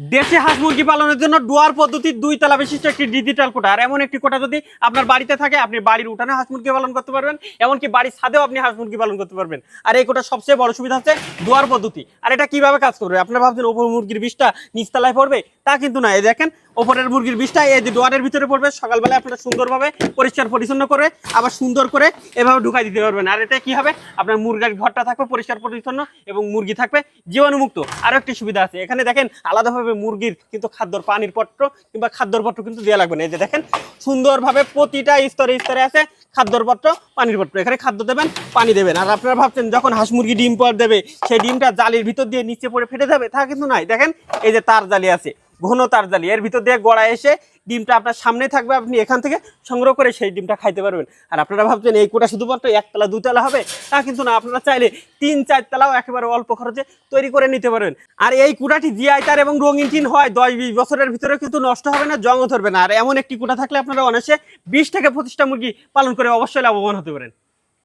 দেশে হাঁস মুরগি পালনের জন্য ডুয়ার পদ্ধতির 2 তলা বিশিষ্ট একটি ডিজিটাল কোঠা। আর এমন একটি কোঠা যদি আপনার বাড়িতে থাকে, আপনি বাড়ির উঠানে হাঁস মুরগি পালন করতে পারবেন, এমনকি বাড়ির ছাদেও আপনি হাঁস মুরগি পালন করতে পারবেন। আর এই কোঠার সবচেয়ে বড় সুবিধা হচ্ছে ডুয়ার পদ্ধতি। আর এটা কিভাবে কাজ করবে? আপনারা ভাবছেন ওপর মুরগির বিষটা নিচতলায় পড়বে, তা কিন্তু না। এই দেখেন, ওপরের মুরগির বিষটা এই যে ডুয়ারের ভিতরে পড়বে। সকালবেলা আপনারা সুন্দরভাবে পরিষ্কার পরিচ্ছন্ন করে আবার সুন্দর করে এভাবে ঢুকাই দিতে পারবেন। আর এটা কি হবে, আপনার মুরগির ঘরটা থাকবে পরিষ্কার পরিচ্ছন্ন এবং মুরগি থাকবে জীবাণুমুক্ত। আরো একটি সুবিধা আছে, এখানে দেখেন আলাদাভাবে মুরগির কিন্তু খাদ্যর পানির পত্র কিংবা খাদ্যর পত্র কিন্তু দেওয়া লাগবে না। এই যে দেখেন সুন্দরভাবে প্রতিটা স্তরে স্তরে আছে খাদ্যর পত্র, পানির পত্র। এখানে খাদ্য দেবেন, পানি দেবেন। আর আপনারা ভাবছেন যখন হাঁস মুরগি ডিম পর দেবে সেই ডিমটা জালির ভিতর দিয়ে নিচে পড়ে ফেটে যাবে, তা কিন্তু নাই। দেখেন এই যে তার জালি আছে, ঘন তার জালি, এর ভিতর দিয়ে গড়া এসে ডিমটা আপনার সামনে থাকবে, আপনি এখান থেকে সংগ্রহ করে সেই ডিমটা খাইতে পারবেন। আর আপনারা ভাবছেন এই কোটা শুধুমাত্র 1 তলা 2 তলা হবে, তা কিন্তু না। আপনারা চাইলে 3-4 তলাও একেবারে অল্প খরচে তৈরি করে নিতে পারবেন। আর এই কুটাটি জিআই তার এবং রঙিন টিন হয় 10-20 বছরের ভিতরে কিন্তু নষ্ট হবে না, জংও ধরবে না। আর এমন একটি কুটা থাকলে আপনারা অনায়াসে 20 থেকে 25টা মুরগি পালন করে অবশ্যই লাভবান হতে পারেন।